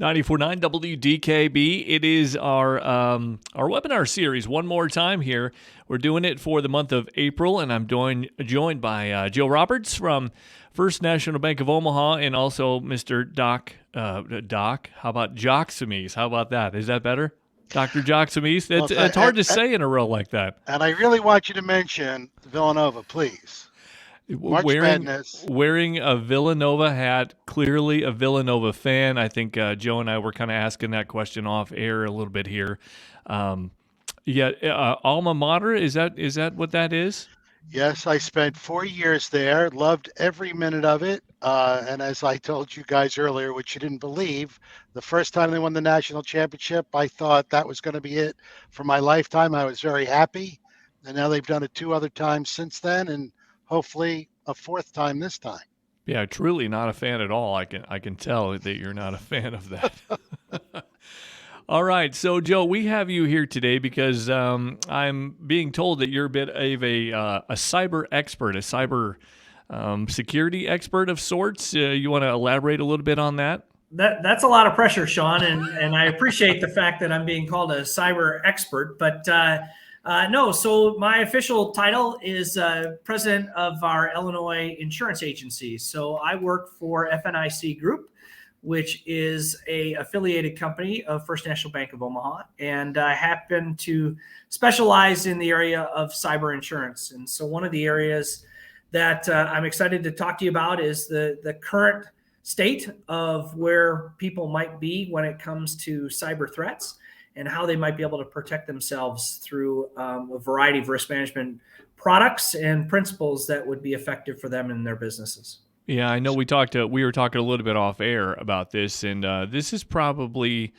94.9 WDKB. It is our webinar series. One more time here. We're doing it for the month of April, and I'm joined by Joe Roberts from First National Bank of Omaha, and also Mr. Doc. Doc, how about Jock Samise? How about that? Is that better? Dr. Jock Samise? Well, It's hard to say in a row like that. and I really want you to mention Villanova, please. March Wearing Madness. wearing a Villanova hat, clearly a Villanova fan. I think Joe and I were kind of asking that question off air a little bit here. Alma mater, is that what that is? Yes, I spent 4 years there, loved every minute of it. And as I told you guys earlier, which you didn't believe, the first time they won the national championship, I thought that was going to be it for my lifetime. I was very happy. And now they've done it two other times since then, and hopefully a fourth time this time. Yeah, truly not a fan at all. I can tell that you're not a fan of that. All right, so Joe, we have you here today because I'm being told that you're a bit of a cyber expert, a cyber security expert of sorts. You want to elaborate a little bit on that? That's a lot of pressure, Sean, and I appreciate the fact that I'm being called a cyber expert. But no, so my official title is president of our Illinois insurance agency. So I work for FNIC Group, which is a affiliated company of First National Bank of Omaha, and I happen to specialize in the area of cyber insurance. And so one of the areas that I'm excited to talk to you about is the current state of where people might be when it comes to cyber threats and how they might be able to protect themselves through a variety of risk management products and principles that would be effective for them in their businesses. Yeah, I know we were talking a little bit off air about this, and this is probably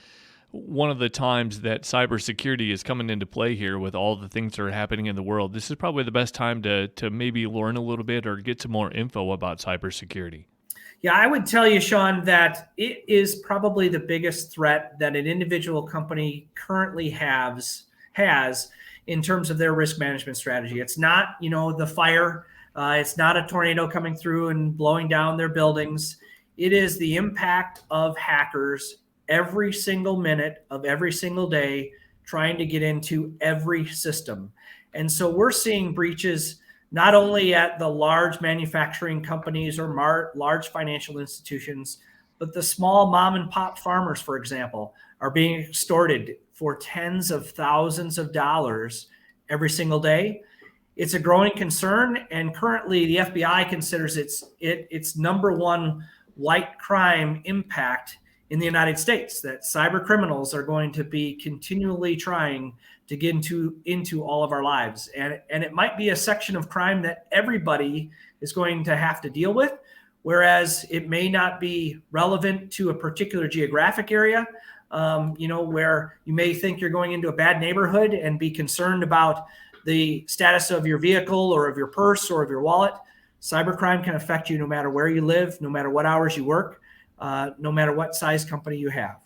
one of the times that cybersecurity is coming into play here with all the things that are happening in the world. This is probably the best time to maybe learn a little bit or get some more info about cybersecurity. Yeah, I would tell you, Sean, that it is probably the biggest threat that an individual company currently has in terms of their risk management strategy. It's not, the fire. It's not a tornado coming through and blowing down their buildings. It is the impact of hackers every single minute of every single day trying to get into every system. And so we're seeing breaches not only at the large manufacturing companies or large financial institutions, but the small mom and pop farmers, for example, are being extorted for tens of thousands of dollars every single day. It's a growing concern, and currently the FBI considers its number one white crime impact in the United States, that cyber criminals are going to be continually trying to get into all of our lives. And it might be a section of crime that everybody is going to have to deal with, whereas it may not be relevant to a particular geographic area, where you may think you're going into a bad neighborhood and be concerned about the status of your vehicle or of your purse or of your wallet. Cybercrime can affect you no matter where you live, no matter what hours you work, no matter what size company you have.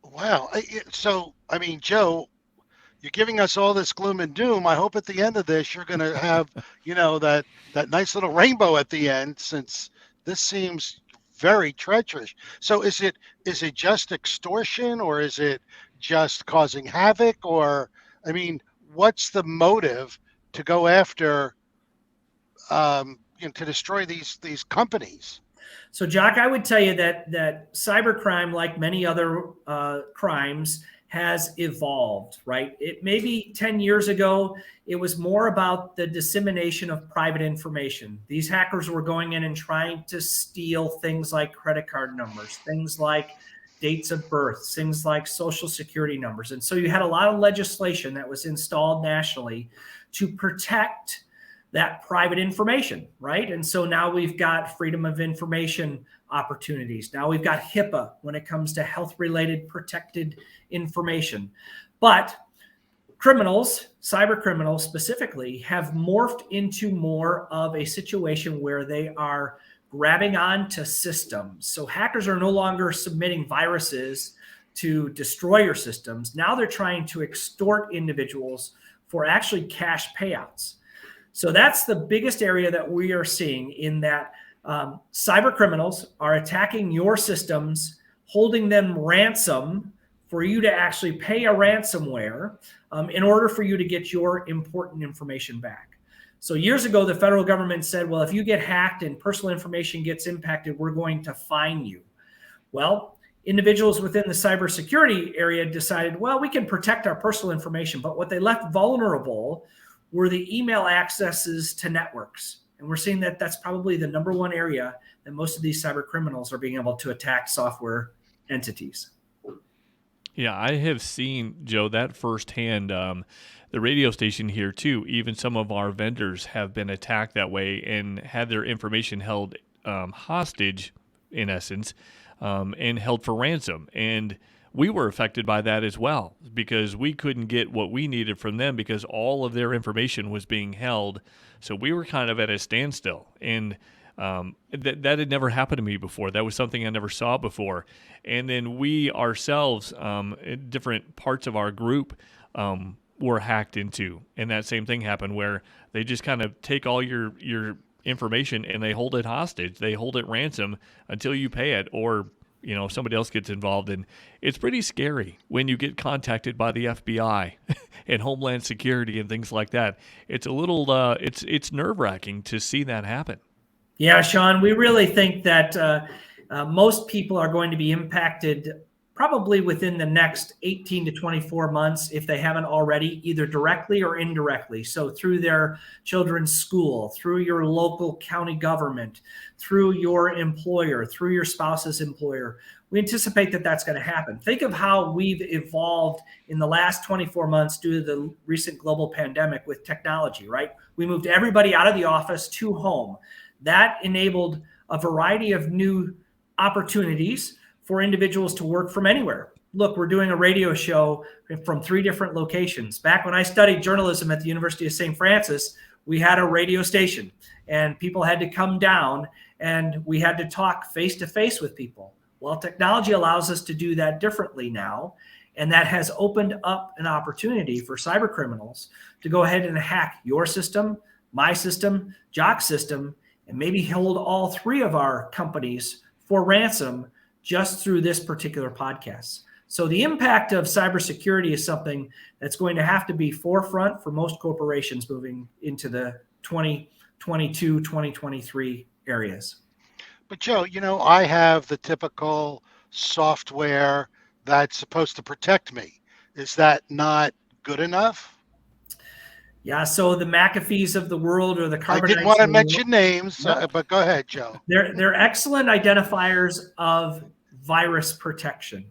Wow. So, Joe, you're giving us all this gloom and doom. I hope at the end of this, you're going to have, that nice little rainbow at the end, since this seems very treacherous. So is it just extortion, or is it just causing havoc? Or, what's the motive to go after, to destroy these companies? So, Jock, I would tell you that cybercrime, like many other crimes, has evolved, right? It maybe 10 years ago, it was more about the dissemination of private information. These hackers were going in and trying to steal things like credit card numbers, things like dates of birth, things like social security numbers. And so you had a lot of legislation that was installed nationally to protect that private information, right? And so now we've got freedom of information opportunities. Now we've got HIPAA when it comes to health-related protected information. But criminals, cyber criminals specifically, have morphed into more of a situation where they are grabbing onto systems. So hackers are no longer submitting viruses to destroy your systems. Now they're trying to extort individuals for actually cash payouts. So that's the biggest area that we are seeing, in that cyber criminals are attacking your systems holding them ransom for you to actually pay a ransomware in order for you to get your important information back. So years ago, the federal government said, well, if you get hacked and personal information gets impacted, we're going to fine you. Well, individuals within the cybersecurity area decided, well, we can protect our personal information, but what they left vulnerable were the email accesses to networks. And we're seeing that that's probably the number one area that most of these cyber criminals are being able to attack software entities. Yeah, I have seen, Joe, that firsthand. The radio station here, too, even some of our vendors have been attacked that way and had their information held hostage, in essence, and held for ransom. And we were affected by that as well because we couldn't get what we needed from them because all of their information was being held. So we were kind of at a standstill. And that had never happened to me before. That was something I never saw before. And then we ourselves, in different parts of our group, were hacked into. And that same thing happened where they just kind of take all your information and they hold it hostage. They hold it ransom until you pay it or, somebody else gets involved. And it's pretty scary when you get contacted by the FBI and Homeland Security and things like that. It's a little, it's nerve-wracking to see that happen. Yeah, Sean, we really think that most people are going to be impacted probably within the next 18 to 24 months if they haven't already, either directly or indirectly. So through their children's school, through your local county government, through your employer, through your spouse's employer. We anticipate that that's going to happen. Think of how we've evolved in the last 24 months due to the recent global pandemic with technology, right? We moved everybody out of the office to home. That enabled a variety of new opportunities for individuals to work from anywhere. Look, we're doing a radio show from 3 different locations. Back when I studied journalism at the University of St. Francis, we had a radio station and people had to come down and we had to talk face to face with people. Well, technology allows us to do that differently now. And that has opened up an opportunity for cyber criminals to go ahead and hack your system, my system, Jock's system, and maybe hold all 3 of our companies for ransom just through this particular podcast. So the impact of cybersecurity is something that's going to have to be forefront for most corporations moving into the 2022, 2023 areas. But Joe, I have the typical software that's supposed to protect me. Is that not good enough? Yeah, so the McAfees of the world or the Carbonites. I didn't want to mention names, but go ahead, Joe. They're excellent identifiers of virus protection.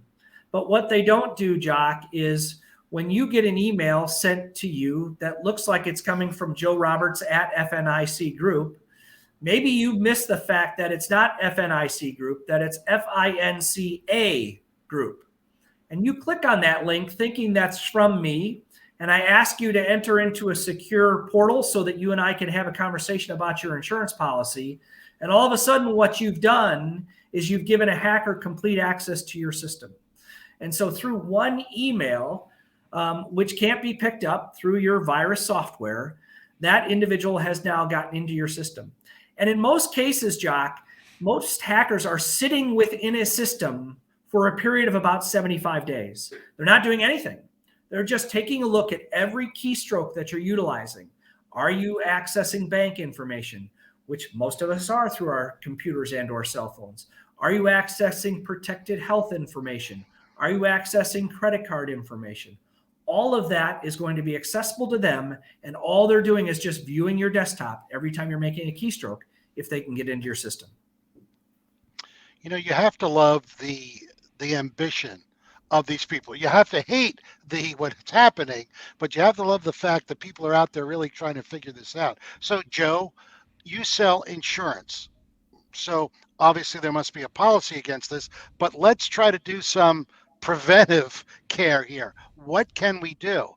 But what they don't do, Jock, is when you get an email sent to you that looks like it's coming from Joe Roberts at FNIC Group, maybe you miss the fact that it's not FNIC Group, that it's FINCA Group. And you click on that link thinking that's from me, and I ask you to enter into a secure portal so that you and I can have a conversation about your insurance policy. And all of a sudden, what you've done is you've given a hacker complete access to your system. And so through one email, which can't be picked up through your virus software, that individual has now gotten into your system. And in most cases, Jock, most hackers are sitting within a system for a period of about 75 days. They're not doing anything. They're just taking a look at every keystroke that you're utilizing. Are you accessing bank information, which most of us are through our computers and or cell phones? Are you accessing protected health information? Are you accessing credit card information? All of that is going to be accessible to them, and all they're doing is just viewing your desktop every time you're making a keystroke if they can get into your system. You have to love the ambition of these people. You have to hate what's happening, but you have to love the fact that people are out there really trying to figure this out. So, Joe, you sell insurance. So obviously there must be a policy against this, but let's try to do some preventive care here. What can we do?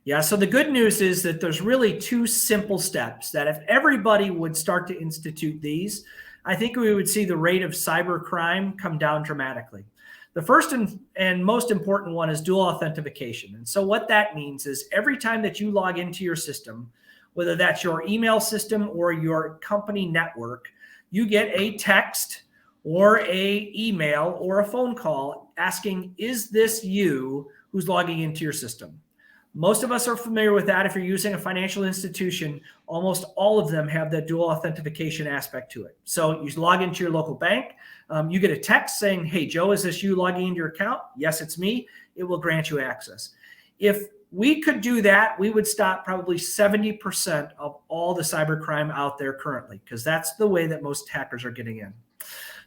Yeah, so the good news is that there's really 2 simple steps that if everybody would start to institute these, I think we would see the rate of cyber crime come down dramatically. The first and most important one is dual authentication. And so what that means is every time that you log into your system, whether that's your email system or your company network, you get a text or a email or a phone call asking, is this you who's logging into your system? Most of us are familiar with that. If you're using a financial institution, almost all of them have the dual authentication aspect to it. So you log into your local bank, you get a text saying, hey, Joe, is this you logging into your account? Yes, it's me. It will grant you access. If we could do that, we would stop probably 70% of all the cybercrime out there currently, because that's the way that most hackers are getting in.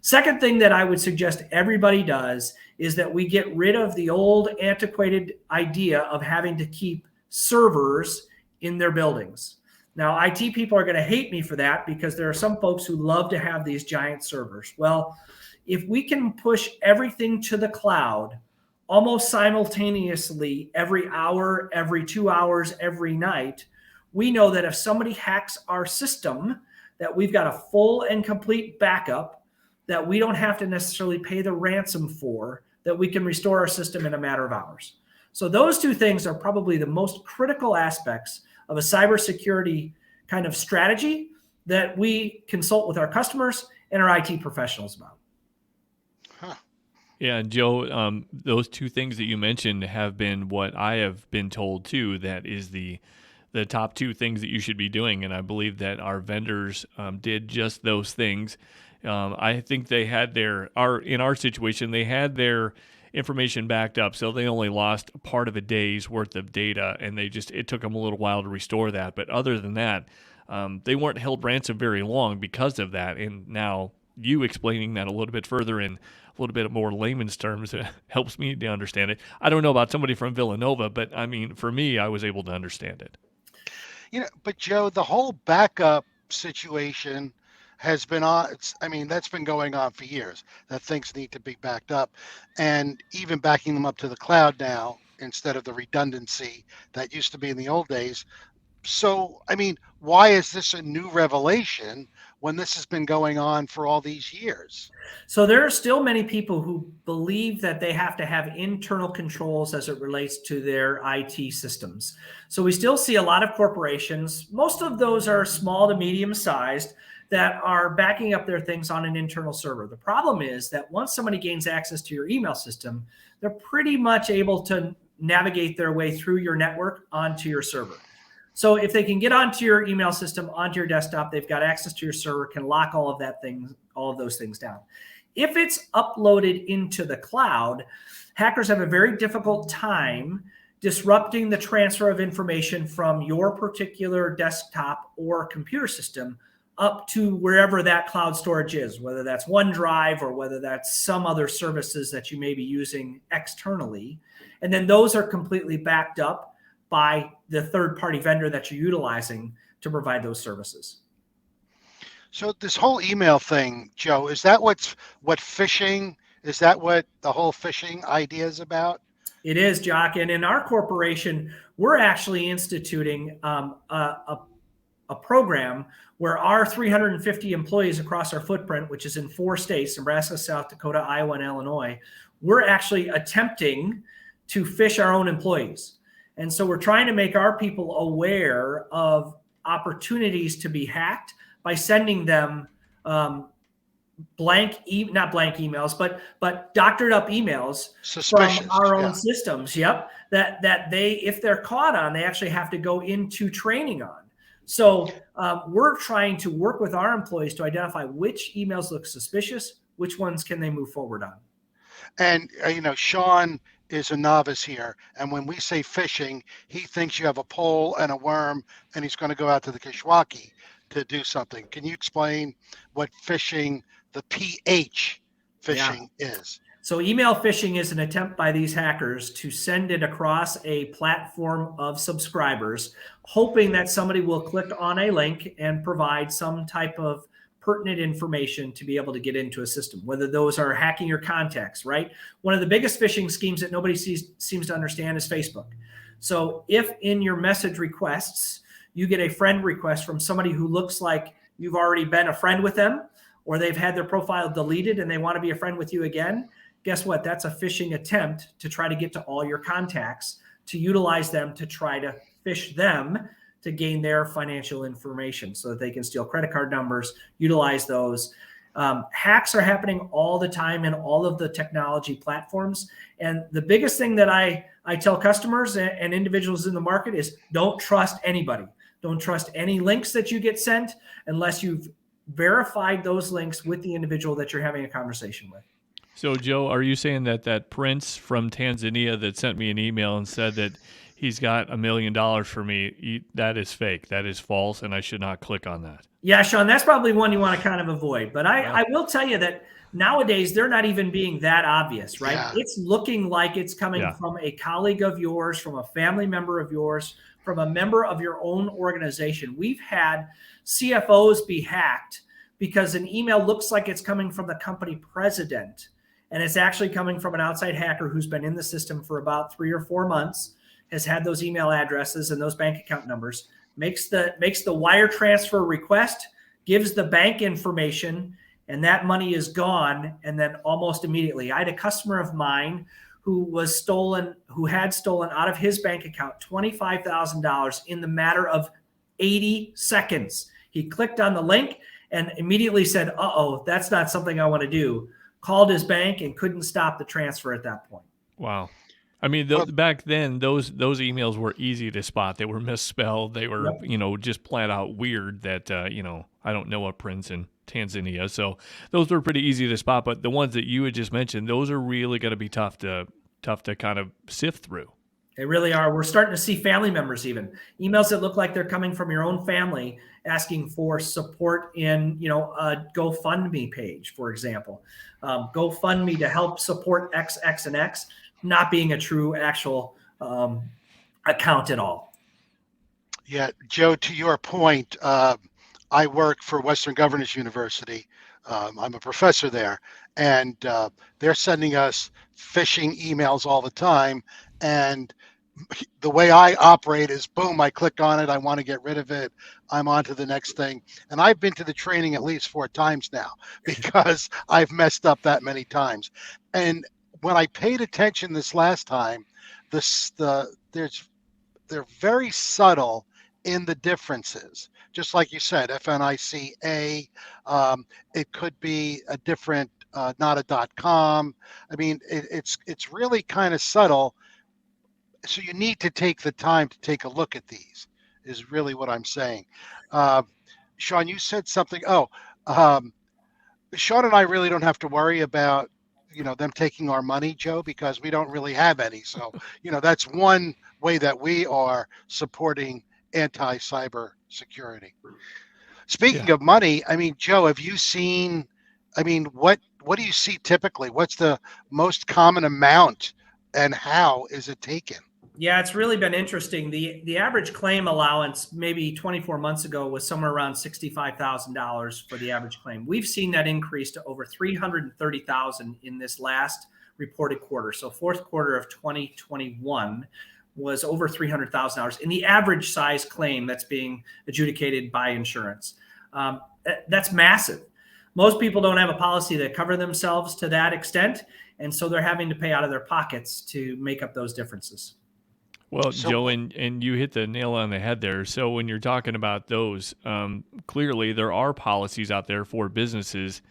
Second thing that I would suggest everybody does is that we get rid of the old antiquated idea of having to keep servers in their buildings. Now, IT people are going to hate me for that because there are some folks who love to have these giant servers. Well, if we can push everything to the cloud almost simultaneously every hour, every 2 hours, every night, we know that if somebody hacks our system, that we've got a full and complete backup that we don't have to necessarily pay the ransom for, that we can restore our system in a matter of hours. So those two things are probably the most critical aspects of a cybersecurity kind of strategy that we consult with our customers and our IT professionals about. Yeah, and Joe, those two things that you mentioned have been what I have been told too. That is the top two things that you should be doing, and I believe that our vendors did just those things. I think they had in our situation, they had their information backed up, so they only lost part of a day's worth of data, and it took them a little while to restore that. But other than that, they weren't held ransom very long because of that. And now you explaining that a little bit further in a little bit more layman's terms helps me to understand it. I don't know about somebody from Villanova, but I mean, for me, I was able to understand it. But Joe, the whole backup situation has been on. That's been going on for years, that things need to be backed up, and even backing them up to the cloud now instead of the redundancy that used to be in the old days. So, why is this a new revelation when this has been going on for all these years? So there are still many people who believe that they have to have internal controls as it relates to their IT systems. So we still see a lot of corporations, most of those are small to medium sized, that are backing up their things on an internal server. The problem is that once somebody gains access to your email system, they're pretty much able to navigate their way through your network onto your server. So if they can get onto your email system, onto your desktop, they've got access to your server, can lock all of those things down. If it's uploaded into the cloud, hackers have a very difficult time disrupting the transfer of information from your particular desktop or computer system up to wherever that cloud storage is, whether that's OneDrive or whether that's some other services that you may be using externally. And then those are completely backed up by the third-party vendor that you're utilizing to provide those services. So this whole email thing, Joe, is that what phishing, is that what the whole phishing idea is about? It is, Jock. And in our corporation, we're actually instituting a program where our 350 employees across our footprint, which is in 4 states, Nebraska, South Dakota, Iowa, and Illinois, we're actually attempting to phish our own employees. And so we're trying to make our people aware of opportunities to be hacked by sending them not blank emails, but doctored up emails from our own systems. Yep. That they, if they're caught on, they actually have to go into training on. So we're trying to work with our employees to identify which emails look suspicious, which ones can they move forward on. And, Sean is a novice here. And when we say phishing, he thinks you have a pole and a worm and he's going to go out to the Kishwaukee to do something. Can you explain what phishing, the PH phishing is? So email phishing is an attempt by these hackers to send it across a platform of subscribers, hoping that somebody will click on a link and provide some type of pertinent information to be able to get into a system, whether those are hacking your contacts, right? One of the biggest phishing schemes that nobody seems to understand is Facebook. So if in your message requests, you get a friend request from somebody who looks like you've already been a friend with them, or they've had their profile deleted and they want to be a friend with you again, guess what? That's a phishing attempt to try to get to all your contacts, to utilize them to try to phish them to gain their financial information so that they can steal credit card numbers, utilize those. Hacks are happening all the time in all of the technology platforms. And the biggest thing that I tell customers and individuals in the market is don't trust anybody. Don't trust any links that you get sent unless you've verified those links with the individual that you're having a conversation with. So, Joe, are you saying that prince from Tanzania that sent me an email and said that he's got $1 million for me, that is fake, that is false, and I should not click on that? Yeah, Sean, that's probably one you want to kind of avoid. But I will tell you that nowadays they're not even being that obvious, right? Yeah. It's looking like it's coming from a colleague of yours, from a family member of yours, from a member of your own organization. We've had CFOs be hacked because an email looks like it's coming from the company president, and it's actually coming from an outside hacker who's been in the system for about 3 or 4 months, has had those email addresses and those bank account numbers, makes the wire transfer request, gives the bank information, and that money is gone. And then almost immediately, I had a customer of mine who had stolen out of his bank account $25,000 in the matter of 80 seconds. He clicked on the link and immediately said, uh-oh, that's not something I want to do. Called his bank and couldn't stop the transfer at that point. Wow. I mean, back then, those emails were easy to spot. They were misspelled. They were, just flat out weird that, I don't know a prince in Tanzania. So those were pretty easy to spot. But the ones that you had just mentioned, those are really going to be tough to kind of sift through. They really are. We're starting to see family members even. Emails that look like they're coming from your own family asking for support in, a GoFundMe page, for example. GoFundMe to help support X, X, and X, not being a true actual account at all. Yeah, Joe, to your point, I work for Western Governors University. I'm a professor there, and they're sending us phishing emails all the time. And the way I operate is, boom, I click on it. I want to get rid of it. I'm on to the next thing. And I've been to the training at least 4 times now because I've messed up that many times. And when I paid attention this last time, they're very subtle in the differences. Just like you said, FNICA, it could be a different, not a .com. I mean, it's really kind of subtle. So you need to take the time to take a look at these, is really what I'm saying. Sean, you said something. Sean and I really don't have to worry about, them taking our money, Joe, because we don't really have any. So, that's one way that we are supporting anti-cyber security. Speaking of money, I mean, Joe, have you seen, what do you see typically? What's the most common amount and how is it taken? Yeah, it's really been interesting. The average claim allowance maybe 24 months ago was somewhere around $65,000 for the average claim. We've seen that increase to over $330,000 in this last reported quarter. So fourth quarter of 2021 was over $300,000 in the average size claim that's being adjudicated by insurance. That's massive. Most people don't have a policy that cover themselves to that extent, and so they're having to pay out of their pockets to make up those differences. Well, Joe, and you hit the nail on the head there. So when you're talking about those, clearly there are policies out there for businesses,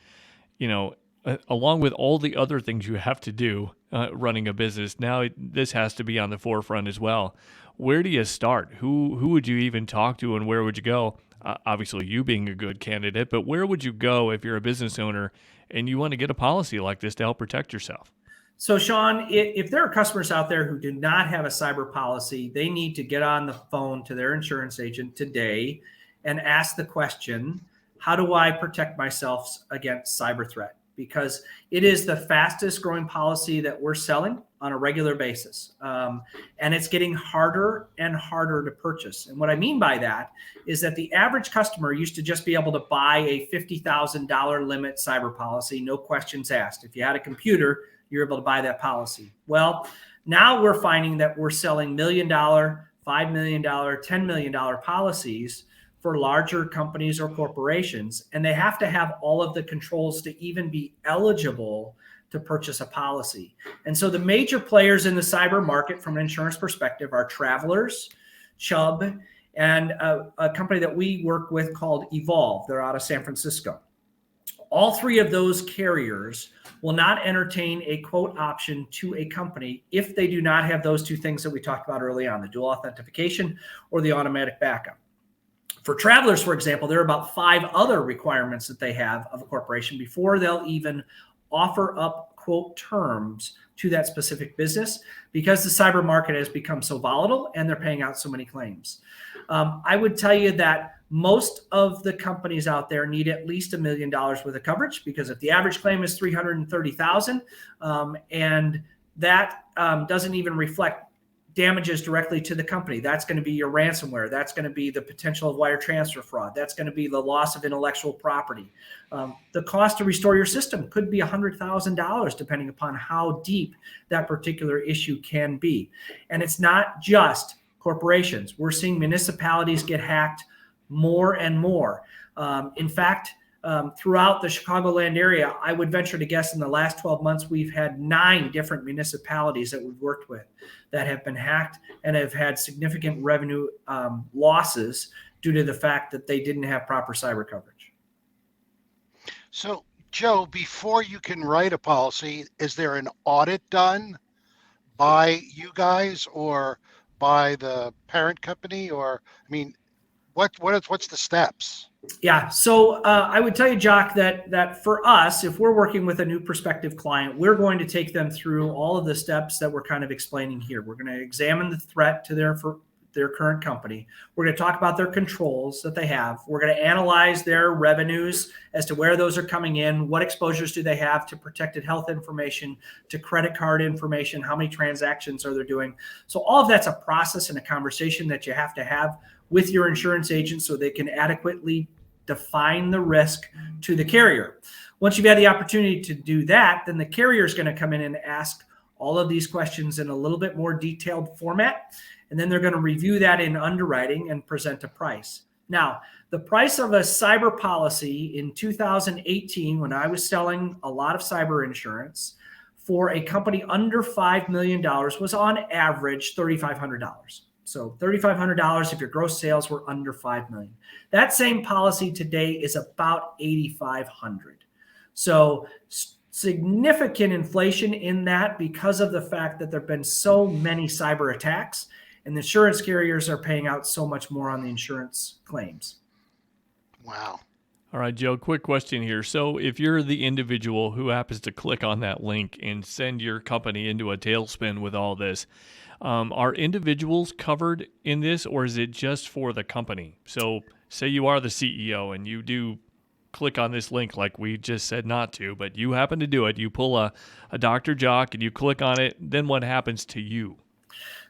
along with all the other things you have to do running a business. Now this has to be on the forefront as well. Where do you start? Who would you even talk to, and where would you go? Obviously, you being a good candidate, but where would you go if you're a business owner and you want to get a policy like this to help protect yourself? So, Sean, if there are customers out there who do not have a cyber policy, they need to get on the phone to their insurance agent today and ask the question, how do I protect myself against cyber threat? Because it is the fastest growing policy that we're selling on a regular basis. And it's getting harder and harder to purchase. And what I mean by that is that the average customer used to just be able to buy a $50,000 limit cyber policy, no questions asked. If you had a computer, you're able to buy that policy. Well, now we're finding that we're selling $1 million, $5 million, $10 million policies for larger companies or corporations, and they have to have all of the controls to even be eligible to purchase a policy. And so the major players in the cyber market from an insurance perspective are Travelers, Chubb, and a company that we work with called Evolve. They're out of San Francisco. All three of those carriers will not entertain a quote option to a company if they do not have those two things that we talked about early on, the dual authentication or the automatic backup. For Travelers, for example, there are about 5 other requirements that they have of a corporation before they'll even offer up quote terms to that specific business, because the cyber market has become so volatile and they're paying out so many claims. I would tell you that most of the companies out there need at least $1 million worth of coverage, because if the average claim is $330,000, and that doesn't even reflect damages directly to the company, that's going to be your ransomware, that's going to be the potential of wire transfer fraud, that's going to be the loss of intellectual property. The cost to restore your system could be $100,000 depending upon how deep that particular issue can be. And it's not just corporations. We're seeing municipalities get hacked more and more. In fact, throughout the Chicagoland area, I would venture to guess in the last 12 months, we've had 9 different municipalities that we've worked with that have been hacked and have had significant revenue losses due to the fact that they didn't have proper cyber coverage. So, Joe, before you can write a policy, is there an audit done by you guys or by the parent company? Or, I mean, what's the steps? Yeah. So I would tell you, Jock, that for us, if we're working with a new prospective client, we're going to take them through all of the steps that we're kind of explaining here. We're going to examine the threat to their current company. We're going to talk about their controls that they have. We're going to analyze their revenues as to where those are coming in, what exposures do they have to protected health information, to credit card information, how many transactions are they doing. So all of that's a process and a conversation that you have to have with your insurance agent so they can adequately define the risk to the carrier. Once you've had the opportunity to do that, then the carrier is going to come in and ask all of these questions in a little bit more detailed format. And then they're going to review that in underwriting and present a price. Now, the price of a cyber policy in 2018, when I was selling a lot of cyber insurance for a company under $5 million, was on average $3,500. So $3,500 if your gross sales were under $5 million. That same policy today is about $8,500. So significant inflation in that because of the fact that there have been so many cyber attacks, and the insurance carriers are paying out so much more on the insurance claims. Wow. All right, Joe, quick question here. So if you're the individual who happens to click on that link and send your company into a tailspin with all this, are individuals covered in this, or is it just for the company? So say you are the CEO and you do click on this link like we just said not to, but you happen to do it. You pull a Dr. Jock and you click on it. Then what happens to you?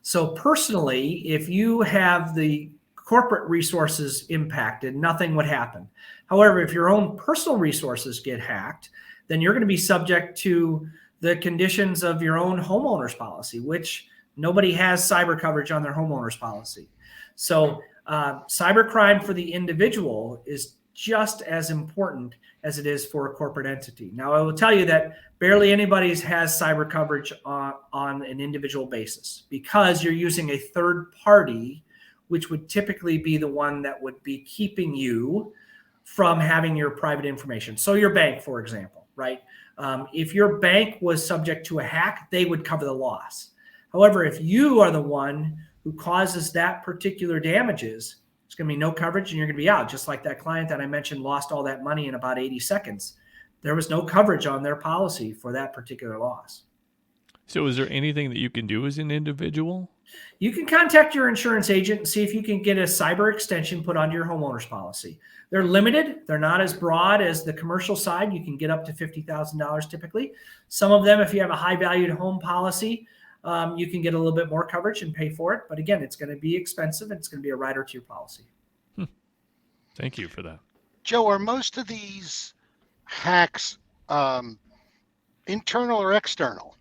So personally, if you have the corporate resources impacted, nothing would happen. However, if your own personal resources get hacked, then you're going to be subject to the conditions of your own homeowner's policy, which nobody has cyber coverage on their homeowner's policy. So cybercrime for the individual is just as important as it is for a corporate entity. Now, I will tell you that barely anybody has cyber coverage on an individual basis because you're using a third party, which would typically be the one that would be keeping you from having your private information. So your bank, for example, right? If your bank was subject to a hack, they would cover the loss. However, if you are the one who causes that particular damages, there's going to be no coverage and you're going to be out. Just like that client that I mentioned lost all that money in about 80 seconds. There was no coverage on their policy for that particular loss. So is there anything that you can do as an individual? You can contact your insurance agent and see if you can get a cyber extension put onto your homeowner's policy. They're limited. They're not as broad as the commercial side. You can get up to $50,000 typically. Some of them, if you have a high valued home policy, you can get a little bit more coverage and pay for it. But again, it's going to be expensive and it's going to be a rider to your policy. Thank you for that. Joe, are most of these hacks internal or external?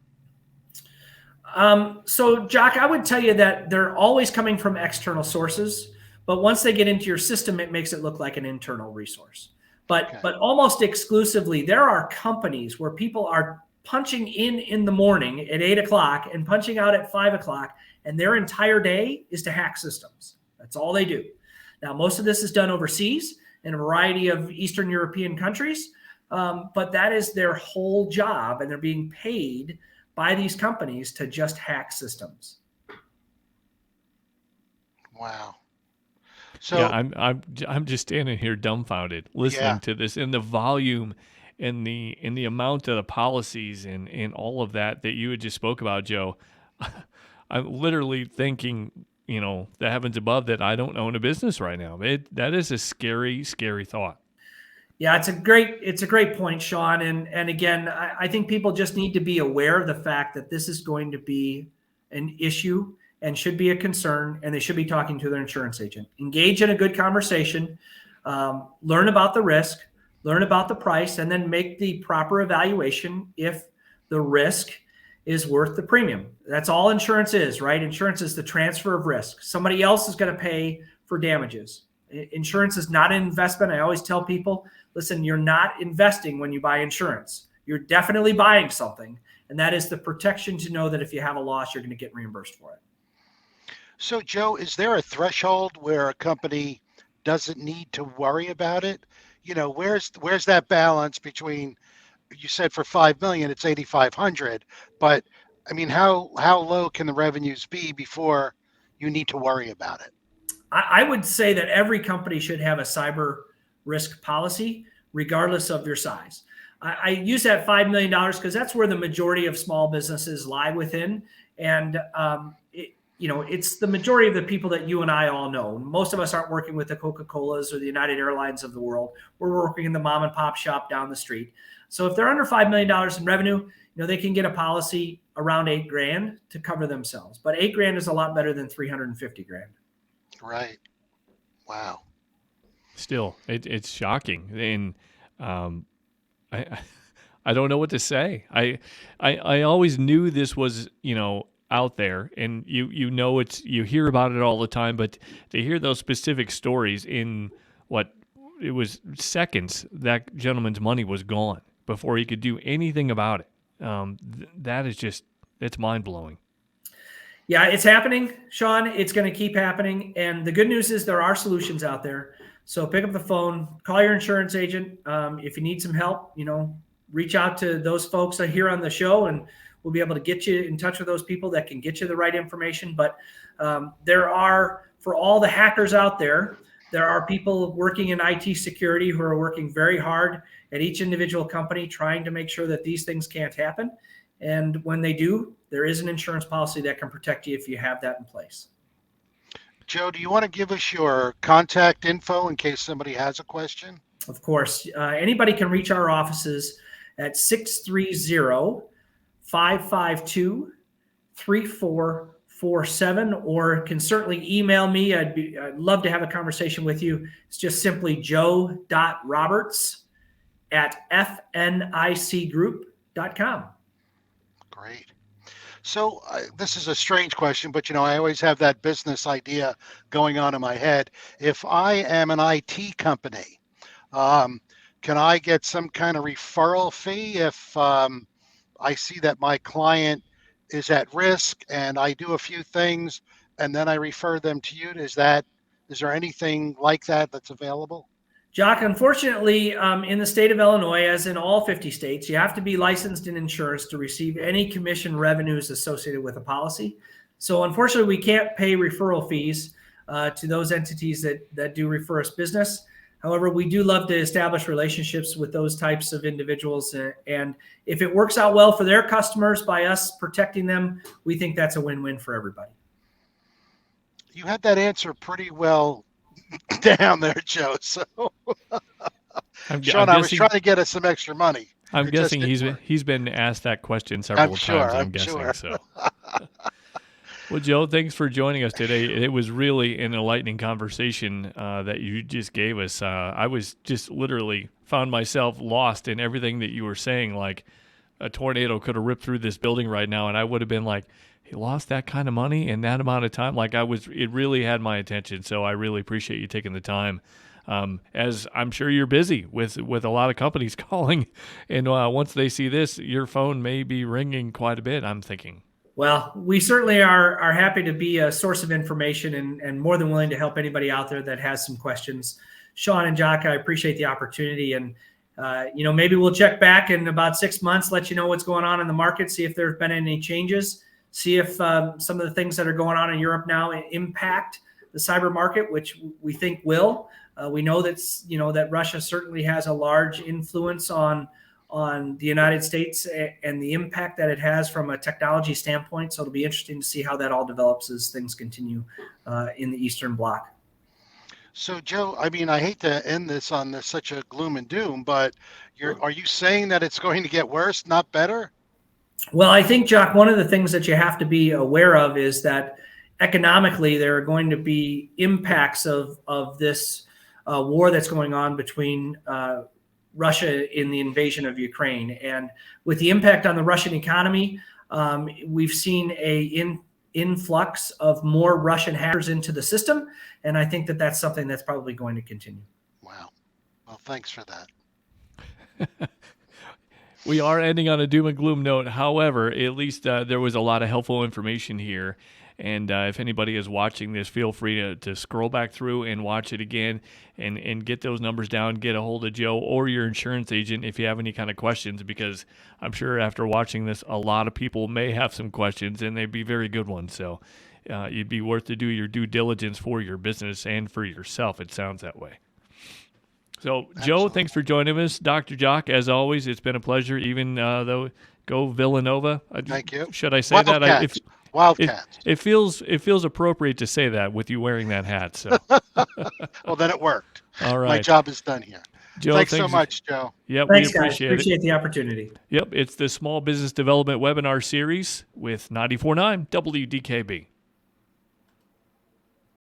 So, Jock, I would tell you that they're always coming from external sources. But once they get into your system, it makes it look like an internal resource. But almost exclusively, there are companies where people are punching in the morning at 8 o'clock and punching out at 5 o'clock, and their entire day is to hack systems. That's all they do. Now, most of this is done overseas in a variety of Eastern European countries. but that is their whole job, and they're being paid by these companies to just hack systems. Wow. Yeah, So I'm just standing here dumbfounded listening yeah, to this, and the volume and the amount of the policies and all of that you had just spoke about, Joe. I'm literally thinking, the heavens above, that I don't own a business right now. That is a scary, scary thought. Yeah, it's a great point, Sean. And again, I think people just need to be aware of the fact that this is going to be an issue and should be a concern, and they should be talking to their insurance agent. Engage in a good conversation, learn about the risk, learn about the price, and then make the proper evaluation if the risk is worth the premium. That's all insurance is, right? Insurance is the transfer of risk. Somebody else is going to pay for damages. Insurance is not an investment. I always tell people, listen, you're not investing when you buy insurance. You're definitely buying something, and that is the protection to know that if you have a loss, you're going to get reimbursed for it. So Joe, is there a threshold where a company doesn't need to worry about it? Where's that balance between, you said for 5 million, it's 8,500, but I mean, how low can the revenues be before you need to worry about it? I would say that every company should have a cyber risk policy, regardless of their size. I use that $5 million because that's where the majority of small businesses lie within. And, it's the majority of the people that you and I all know. Most of us aren't working with the Coca-Colas or the United Airlines of the world. We're working in the mom and pop shop down the street. So if they're under $5 million in revenue, they can get a policy around $8,000 to cover themselves. But $8,000 is a lot better than $350,000. Right. Wow. Still, it's shocking, and I don't know what to say. I always knew this was out there, and you hear about it all the time, but to hear those specific stories in it was seconds, that gentleman's money was gone before he could do anything about it. That is it's mind blowing. Yeah, it's happening, Sean. It's going to keep happening. And the good news is there are solutions out there. So pick up the phone, call your insurance agent. If you need some help, reach out to those folks here on the show, and we'll be able to get you in touch with those people that can get you the right information. But there are, for all the hackers out there, there are people working in IT security who are working very hard at each individual company trying to make sure that these things can't happen. And when they do, there is an insurance policy that can protect you if you have that in place. Joe, do you want to give us your contact info in case somebody has a question? Of course. Anybody can reach our offices at 630-552-3447, or can certainly email me. I'd love to have a conversation with you. It's just simply joe.roberts@fnicgroup.com. Great. So this is a strange question, but I always have that business idea going on in my head. If I am an IT company, can I get some kind of referral fee if I see that my client is at risk and I do a few things and then I refer them to you? Is there anything like that that's available? Jock, unfortunately, in the state of Illinois, as in all 50 states, you have to be licensed in insurance to receive any commission revenues associated with a policy. So unfortunately, we can't pay referral fees to those entities that do refer us business. However, we do love to establish relationships with those types of individuals. And if it works out well for their customers by us protecting them, we think that's a win-win for everybody. You had that answer pretty well down there, Joe. So, Sean, I was trying to get us some extra money. I'm guessing he's been asked that question several times. I'm guessing sure. So. Well, Joe, thanks for joining us today. It was really an enlightening conversation that you just gave us. I was just literally found myself lost in everything that you were saying. Like a tornado could have ripped through this building right now, and I would have been like, he lost that kind of money in that amount of time. Like it really had my attention. So I really appreciate you taking the time. As I'm sure you're busy with a lot of companies calling, and once they see this, your phone may be ringing quite a bit, I'm thinking. Well, we certainly are happy to be a source of information and more than willing to help anybody out there that has some questions. Sean and Jock, I appreciate the opportunity. And Maybe we'll check back in about 6 months, let you know what's going on in the market, see if there have been any changes, see if some of the things that are going on in Europe now impact the cyber market, which we think will. We know that Russia certainly has a large influence on the United States and the impact that it has from a technology standpoint. So it'll be interesting to see how that all develops as things continue in the Eastern Bloc. So, Joe, I mean, I hate to end this on such a gloom and doom, but are you saying that it's going to get worse, not better? Well, I think, Jock, one of the things that you have to be aware of is that economically there are going to be impacts of this war that's going on between Russia in the invasion of Ukraine. And with the impact on the Russian economy, we've seen an influx of more Russian hackers into the system. And I think that that's something that's probably going to continue. Wow. Well, thanks for that. We are ending on a doom and gloom note. However, at least there was a lot of helpful information here. And if anybody is watching this, feel free to scroll back through and watch it again and get those numbers down, get a hold of Joe or your insurance agent if you have any kind of questions, because I'm sure after watching this, a lot of people may have some questions, and they'd be very good ones. So it'd be worth to do your due diligence for your business and for yourself. It sounds that way. So, Joe, thanks for joining us. Dr. Jock, as always, it's been a pleasure, even though go Villanova. Thank you. Should I say that? Wildcats. It feels appropriate to say that with you wearing that hat. So, well, then it worked. All right, my job is done here. Joe, thanks so much, Joe. Yep, thanks, we appreciate guys. Appreciate the opportunity. Yep, it's the Small Business Development Webinar Series with 94.9 WDKB.